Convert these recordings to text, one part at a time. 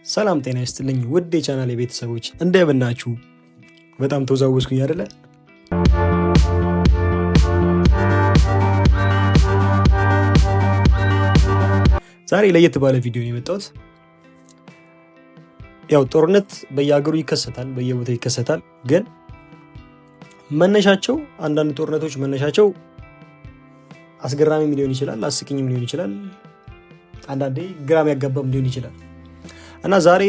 ሰላም ጤና ይስጥልኝ ውድ የቻናል የቤተሰቦች እንደምን ናችሁ? በጣም ተወዛወዝኩኝ አይደለ? ዛሬ ለየት ባለ ቪዲዮ ነው የመጣሁት። ያው ጦርነት በየሀገሩ ይከሰታል፣ በየቦታው ይከሰታል። ግን መነሻቸው አንዳንድ ጦርነቶች መነሻቸው አስገራሚም ሊሆን ይችላል፣ አስቂኝም ሊሆን ይችላል፣ አንዳንዴ ግራም ያጋባም ሊሆን ይችላል። እና ዛሬ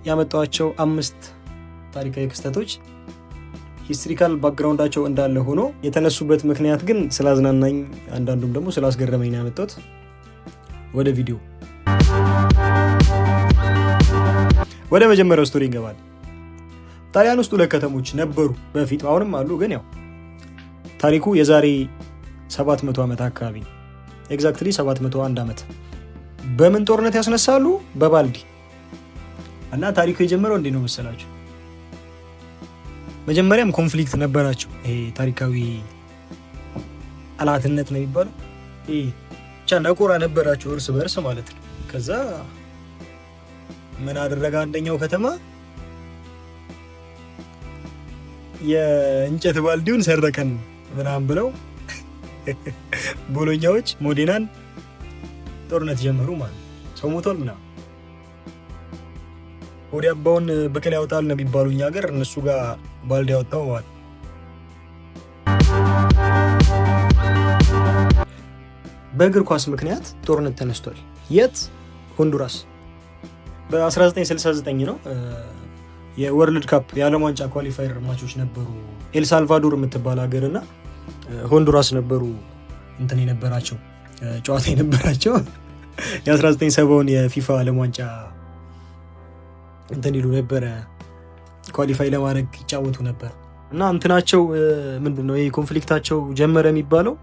ያመጣኋቸው 5 ታሪካዊ ክስተቶች ሂስትሪካል ባክግራውንዳቸው እንዳለ ሆኖ የተነሱበት ምክንያት ግን ስላዝናናኝ አንዳንዱም ደግሞ ስላስገረመኝ ነው ያመጣሁት። ወደ ቪዲዮ ወደ መጀመሪያው ስቶሪ እንገባለን። ጣሊያን ውስጥ 2 ከተሞች ነበሩ በፊት፣ አሁንም አሉ። ግን ያው ታሪኩ የዛሬ 700 ዓመት አካባቢ ኤግዛክትሊ 701 ዓመት። በምን ጦርነት ያስነሳሉ? በባልዲ። እና ታሪኩ የጀመረው እንዴት ነው መሰላችሁ? መጀመሪያም ኮንፍሊክት ነበራቸው። ይሄ ታሪካዊ ጠላትነት ነው የሚባለው። ይሄ ብቻ ነቆራ ነበራቸው እርስ በርስ ማለት ነው። ከዛ ምን አደረገ አንደኛው ከተማ የእንጨት ባልዲውን ሰረቀን ምናምን ብለው ቦሎኛዎች ሞዴናን ጦርነት ጀመሩ ማለት ነው። ሰው ሞቷል ምናምን። ወዲ አባውን በቀል ያወጣል ነው የሚባሉ እኛ ሀገር፣ እነሱ ጋር ባልዲ ያወጣው ማለት። በእግር ኳስ ምክንያት ጦርነት ተነስቷል። የት? ሆንዱራስ። በ1969 ነው የወርልድ ካፕ የዓለም ዋንጫ ኳሊፋየር ማቾች ነበሩ። ኤልሳልቫዶር የምትባል ሀገር እና ሆንዱራስ ነበሩ እንትን የነበራቸው ጨዋታ የነበራቸው የ1970ውን የፊፋ ዓለም ዋንጫ እንትን ይሉ ነበረ፣ ኳሊፋይ ለማድረግ ይጫወቱ ነበር። እና እንትናቸው ምንድነው ይሄ ኮንፍሊክታቸው ጀመረ የሚባለው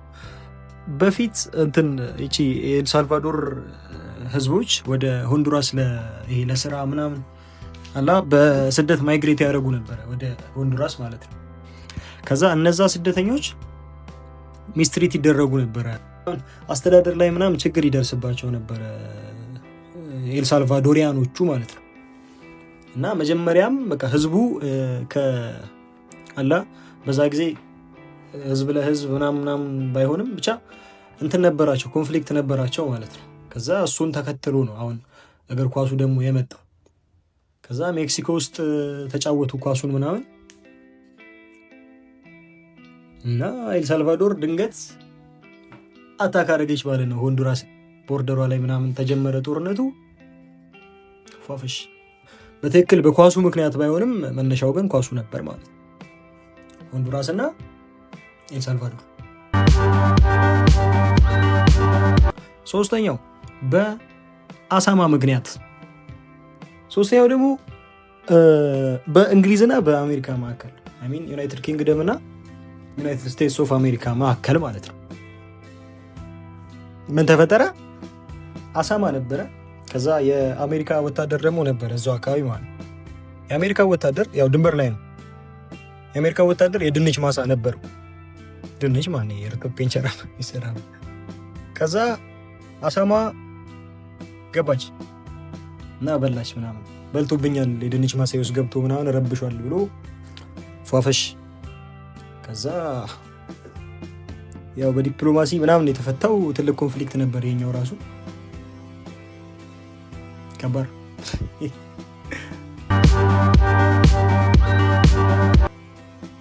በፊት እንትን እቺ የኤልሳልቫዶር ህዝቦች ወደ ሆንዱራስ ለስራ ምናምን አላ በስደት ማይግሬት ያደረጉ ነበረ ወደ ሆንዱራስ ማለት ነው። ከዛ እነዛ ስደተኞች ሚስትሪት ይደረጉ ነበረ፣ አስተዳደር ላይ ምናምን ችግር ይደርስባቸው ነበረ ኤልሳልቫዶሪያኖቹ ማለት ነው። እና መጀመሪያም በቃ ህዝቡ ከአላ በዛ ጊዜ ህዝብ ለህዝብ ምናምን ባይሆንም ብቻ እንትን ነበራቸው፣ ኮንፍሊክት ነበራቸው ማለት ነው። ከዛ እሱን ተከትሎ ነው አሁን እግር ኳሱ ደግሞ የመጣው። ከዛ ሜክሲኮ ውስጥ ተጫወቱ ኳሱን ምናምን እና ኤልሳልቫዶር ድንገት አታክ አደረገች ማለት ነው ሆንዱራስ። ቦርደሯ ላይ ምናምን ተጀመረ ጦርነቱ ፏፈሽ። በትክክል በኳሱ ምክንያት ባይሆንም መነሻው ግን ኳሱ ነበር ማለት ነው፣ ሆንዱራስ እና ኤልሳልቫዶር። ሶስተኛው በአሳማ ምክንያት። ሶስተኛው ደግሞ በእንግሊዝና በአሜሪካ መካከል ዩናይትድ ኪንግደም እና ዩናይትድ ስቴትስ ኦፍ አሜሪካ መካከል ማለት ነው። ምን ተፈጠረ? አሳማ ነበረ። ከዛ የአሜሪካ ወታደር ደግሞ ነበረ እዛው አካባቢ ማለት ነው። የአሜሪካ ወታደር ያው ድንበር ላይ ነው። የአሜሪካ ወታደር የድንች ማሳ ነበረው። ድንች ማለት የርጥብ ፔንቸራ ይሰራል። ከዛ አሳማ ገባች እና በላች ምናምን። በልቶብኛል የድንች ማሳ ውስጥ ገብቶ ምናምን ረብሿል ብሎ ፏፈሽ። ከዛ ያው በዲፕሎማሲ ምናምን የተፈታው ትልቅ ኮንፍሊክት ነበር ይሄኛው ራሱ ከባድ።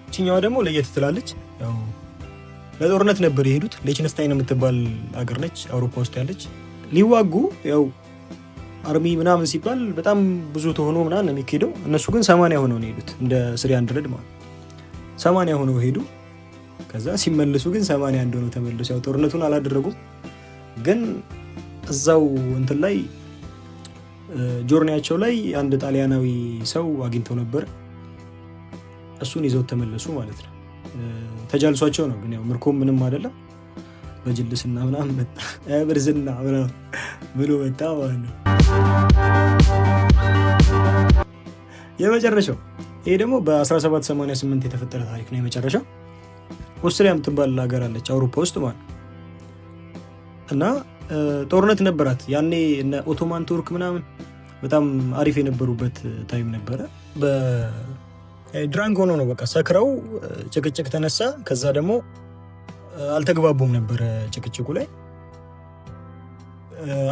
እቺኛዋ ደግሞ ለየት ትላለች። ያው ለጦርነት ነበር የሄዱት። ሌችንስታይን የምትባል ሀገር ነች፣ አውሮፓ ውስጥ ያለች። ሊዋጉ ያው አርሚ ምናምን ሲባል በጣም ብዙ ተሆኖ ምናምን የሚካሄደው። እነሱ ግን 80 ሆነው ነው የሄዱት፣ እንደ 300 ማለት 80 ሆነው ሄዱ። ከዛ ሲመለሱ ግን 81 ሆነው ተመለሱ። ያው ጦርነቱን አላደረጉም፣ ግን እዛው እንትን ላይ ጆርኒያቸው ላይ አንድ ጣሊያናዊ ሰው አግኝተው ነበር። እሱን ይዘው ተመለሱ ማለት ነው። ተጃልሷቸው ነው፣ ግን ያው ምርኮም ምንም አይደለም። በጅልስና ምናምን መጣ፣ ብርዝና ምናምን ብሎ መጣ ማለት ነው። የመጨረሻው ይሄ ደግሞ በ1788 የተፈጠረ ታሪክ ነው። የመጨረሻው ኦስትሪያ የምትባል ሀገር አለች አውሮፓ ውስጥ ማለት እና ጦርነት ነበራት ያኔ። እነ ኦቶማን ቱርክ ምናምን በጣም አሪፍ የነበሩበት ታይም ነበረ። በድራንክ ሆኖ ነው በቃ ሰክረው ጭቅጭቅ ተነሳ። ከዛ ደግሞ አልተግባቡም ነበረ ጭቅጭቁ ላይ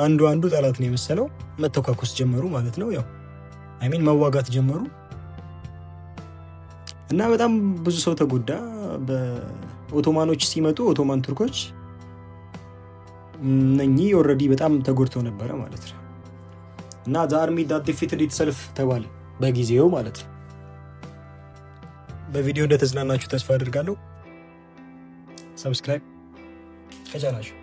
አንዱ ጠላት ነው የመሰለው። መተኳኮስ ጀመሩ ማለት ነው። ያው አይሚን መዋጋት ጀመሩ እና በጣም ብዙ ሰው ተጎዳ። በኦቶማኖች ሲመጡ ኦቶማን ቱርኮች እነኚህ ኦልሬዲ በጣም ተጎድተው ነበረ ማለት ነው። እና ዘ አርሚ ዳት ዲፊትድ ኢትሰልፍ ተባለ በጊዜው ማለት ነው። በቪዲዮ እንደተዝናናችሁ ተስፋ አድርጋለሁ። ሰብስክራይብ ከቻላችሁ